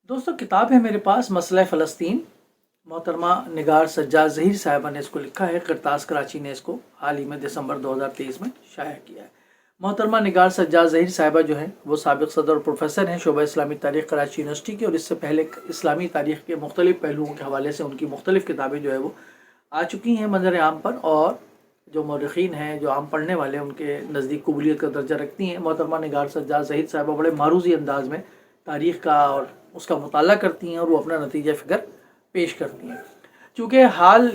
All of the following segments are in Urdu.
دوستوں کتاب ہے میرے پاس مسئلہ فلسطین، محترمہ نگار سجاد ظہیر صاحبہ نے اس کو لکھا ہے۔ کرتاس کراچی نے اس کو حال ہی میں دسمبر 2023 میں شائع کیا ہے۔ محترمہ نگار سجاد ظہیر صاحبہ جو ہیں وہ سابق صدر اور پروفیسر ہیں شعبہ اسلامی تاریخ کراچی یونیورسٹی کے، اور اس سے پہلے اسلامی تاریخ کے مختلف پہلوؤں کے حوالے سے ان کی مختلف کتابیں جو ہے وہ آ چکی ہیں منظر عام پر، اور جو مورخین ہیں، جو عام پڑھنے والے، ان کے نزدیک قبولیت کا درجہ رکھتی ہیں۔ محترمہ نگار سجاد ظہیر صاحبہ بڑے معروضی انداز میں تاریخ کا اور اس کا مطالعہ کرتی ہیں، اور وہ اپنا نتیجہ فکر پیش کرتی ہیں۔ چونکہ حال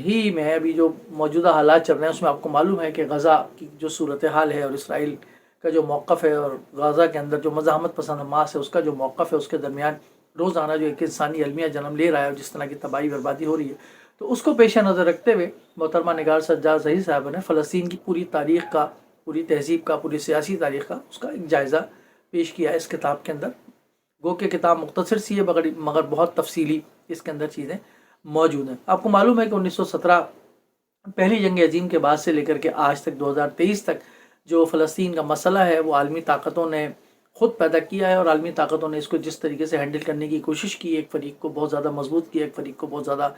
ہی میں ابھی جو موجودہ حالات چل رہے ہیں اس میں آپ کو معلوم ہے کہ غزہ کی جو صورتحال ہے اور اسرائیل کا جو موقف ہے، اور غزہ کے اندر جو مزاحمت پسند حماس ہے اس کا جو موقف ہے، اس کے درمیان روزانہ جو ایک انسانی المیہ جنم لے رہا ہے اور جس طرح کی تباہی بربادی ہو رہی ہے، تو اس کو پیش نظر رکھتے ہوئے محترمہ نگار سجاد ظہیر صاحبہ نے فلسطین کی پوری تاریخ کا، پوری تہذیب کا، پوری سیاسی تاریخ کا اس کا ایک جائزہ پیش کیا ہے اس کتاب کے اندر۔ گو کہ کتاب مختصر سی ہے مگر بہت تفصیلی اس کے اندر چیزیں موجود ہیں۔ آپ کو معلوم ہے کہ 1917 پہلی جنگ عظیم کے بعد سے لے کر کے آج تک 2023 تک جو فلسطین کا مسئلہ ہے وہ عالمی طاقتوں نے خود پیدا کیا ہے، اور عالمی طاقتوں نے اس کو جس طریقے سے ہینڈل کرنے کی کوشش کی، ایک فریق کو بہت زیادہ مضبوط کیا، ایک فریق کو بہت زیادہ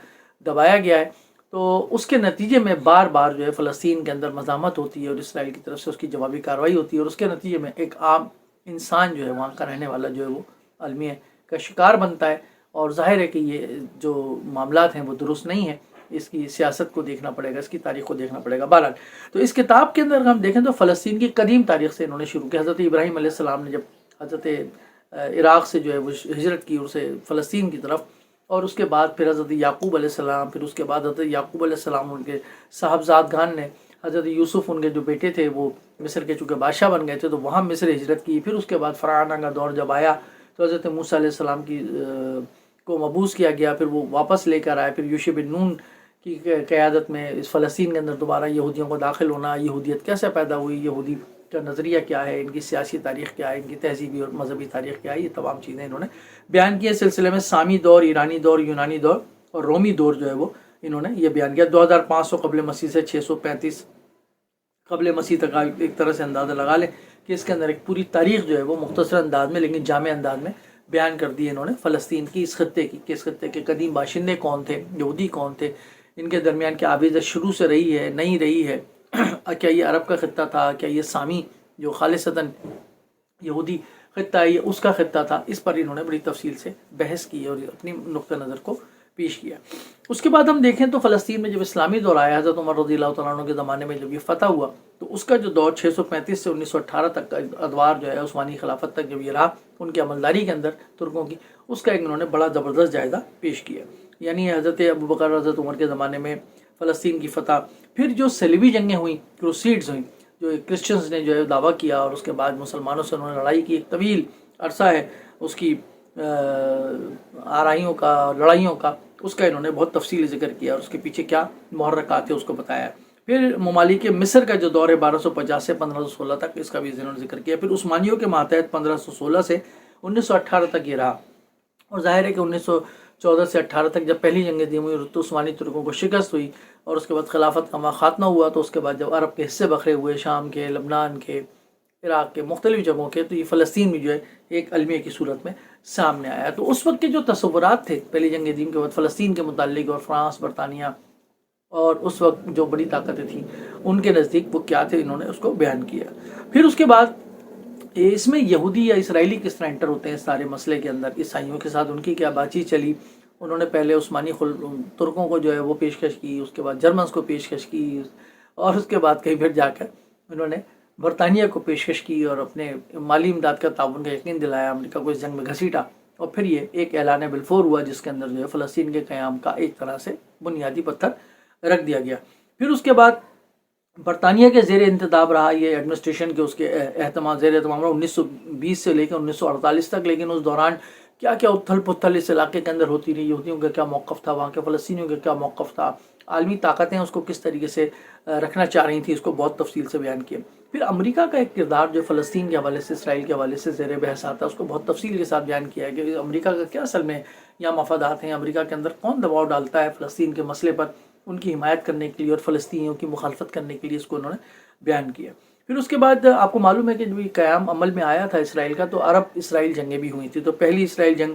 دبایا گیا ہے، تو اس کے نتیجے میں بار بار جو ہے فلسطین کے اندر مزاحمت ہوتی ہے اور اسرائیل کی طرف سے اس کی جوابی کارروائی ہوتی ہے، اور اس کے نتیجے میں ایک عام انسان جو ہے وہاں کا رہنے والا جو ہے وہ المیہ کا شکار بنتا ہے۔ اور ظاہر ہے کہ یہ جو معاملات ہیں وہ درست نہیں ہیں، اس کی سیاست کو دیکھنا پڑے گا، اس کی تاریخ کو دیکھنا پڑے گا۔ بہرحال تو اس کتاب کے اندر ہم دیکھیں تو فلسطین کی قدیم تاریخ سے انہوں نے شروع کیا۔ حضرت ابراہیم علیہ السلام نے جب حضرت عراق سے جو ہے وہ ہجرت کی اسے فلسطین کی طرف، اور اس کے بعد پھر حضرت یعقوب علیہ السلام، پھر اس کے بعد حضرت یعقوب علیہ السلام ان کے صاحبزادگان نے، حضرت یوسف ان کے جو بیٹے تھے وہ مصر کے چونکہ بادشاہ بن گئے تھے تو وہاں مصر ہجرت کی۔ پھر اس کے بعد فراعنہ کا دور جب آیا تو حضرت موسیٰ علیہ السلام کی کو مبعوث کیا گیا، پھر وہ واپس لے کر آئے، پھر یوشع بن نون کی قیادت میں اس فلسطین کے اندر دوبارہ یہودیوں کو داخل ہونا، یہودیت کیسے پیدا ہوئی، یہودی کا نظریہ کیا ہے، ان کی سیاسی تاریخ کیا ہے، ان کی تہذیبی اور مذہبی تاریخ کیا ہے، یہ تمام چیزیں انہوں نے بیان کی ہے۔ سلسلے میں سامی دور، ایرانی دور، یونانی دور اور رومی دور جو ہے وہ انہوں نے یہ بیان کیا۔ 2500 قبل مسیح سے 635 قبل مسیح تک ایک طرح سے اندازہ لگا لیں کہ اس کے اندر ایک پوری تاریخ جو ہے وہ مختصر انداز میں لیکن جامع انداز میں بیان کر دی انہوں نے فلسطین کی، اس خطے کی، کہ اس خطے کے قدیم باشندے کون تھے، یہودی کون تھے، ان کے درمیان کیا آبیزش شروع سے رہی ہے، نہیں رہی ہے، کیا یہ عرب کا خطہ تھا، کیا یہ سامی جو خالصتاً یہودی خطہ ہے یہ اس کا خطہ تھا۔ اس پر انہوں نے بڑی تفصیل سے بحث کی اور اپنی نقطہ نظر کو پیش کیا۔ اس کے بعد ہم دیکھیں تو فلسطین میں جب اسلامی دور آیا، حضرت عمر رضی اللہ تعالیٰ عنہ کے زمانے میں جب یہ فتح ہوا تو اس کا جو دور 635 سے 1918 تک کا ادوار جو ہے عثمانی خلافت تک جب یہ رہا ان کی عملداری کے اندر ترکوں کی، اس کا ایک انہوں نے بڑا زبردست جائزہ پیش کیا۔ یعنی حضرت ابوبکر، حضرت عمر کے زمانے میں فلسطین کی فتح، پھر جو صلیبی جنگیں ہوئیں، کروسیڈز ہوئیں، جو کرسچنز نے جو ہے دعویٰ کیا اور اس کے بعد مسلمانوں سے انہوں نے لڑائی کی، ایک طویل عرصہ ہے اس کی آرائیوں کا، لڑائیوں کا، اس کا انہوں نے بہت تفصیلی ذکر کیا اور اس کے پیچھے کیا محرکات ہے اس کو بتایا۔ پھر ممالک مصر کا جو دور ہے 1250 سے 1516 تک، اس کا بھی انہوں نے ذکر کیا۔ پھر عثمانیوں کے ماتحت 1516 سے 1918 تک یہ رہا، اور ظاہر ہے کہ 1914 سے 18 تک جب پہلی جنگ عظیم ہوئی تو عثمانی ترکوں کو شکست ہوئی، اور اس کے بعد خلافت کا خاتمہ ہوا، تو اس کے بعد جب عرب کے حصے بکھرے ہوئے، شام کے، لبنان کے، عراق کے، مختلف جگہوں کے، تو یہ فلسطین بھی جو ہے ایک المیہ کی صورت میں سامنے آیا۔ تو اس وقت کے جو تصورات تھے پہلی جنگ عظیم کے بعد فلسطین کے متعلق، اور فرانس، برطانیہ اور اس وقت جو بڑی طاقتیں تھیں ان کے نزدیک وہ کیا تھے، انہوں نے اس کو بیان کیا۔ پھر اس کے بعد اس میں یہودی یا اسرائیلی کس طرح انٹر ہوتے ہیں اس سارے مسئلے کے اندر، عیسائیوں کے ساتھ ان کی کیا بات چیت چلی۔ انہوں نے پہلے عثمانی ترکوں کو جو ہے وہ پیشکش کی، اس کے بعد جرمنز کو پیشکش کی، اور اس کے بعد کہیں پھر جا کر انہوں نے برطانیہ کو پیشکش کی اور اپنے مالی امداد کا تعاون کا یقین دلایا، امریکہ کو اس جنگ میں گھسیٹا، اور پھر یہ ایک اعلان بلفور ہوا جس کے اندر جو ہے فلسطین کے قیام کا ایک طرح سے بنیادی پتھر رکھ دیا گیا۔ پھر اس کے بعد برطانیہ کے زیر انتداب رہا یہ ایڈمنسٹریشن کے، اس کے زیر اہتمام رہا 1920 سے لے کر 1948 تک، لیکن اس دوران کیا کیا اتھل پتھل اس علاقے کے اندر ہوتی رہی، یہودیوں کا کیا موقف تھا، وہاں کے فلسطینیوں کا کیا موقف تھا، عالمی طاقتیں اس کو کس طریقے سے رکھنا چاہ رہی تھیں، اس کو بہت تفصیل سے بیان کیا۔ پھر امریکہ کا ایک کردار جو فلسطین کے حوالے سے، اسرائیل کے حوالے سے زیر بحث آتا ہے، اس کو بہت تفصیل کے ساتھ بیان کیا ہے کہ امریکہ کا کیا اصل میں یہاں مفادات ہیں، امریکہ کے اندر کون دباؤ ڈالتا ہے فلسطین کے مسئلے پر ان کی حمایت کرنے کے لیے اور فلسطینیوں کی مخالفت کرنے کے لیے، اس کو انہوں نے بیان کیا۔ پھر اس کے بعد آپ کو معلوم ہے کہ جب یہ قیام عمل میں آیا تھا اسرائیل کا تو عرب اسرائیل جنگیں بھی ہوئی تھی۔ تو پہلی اسرائیل جنگ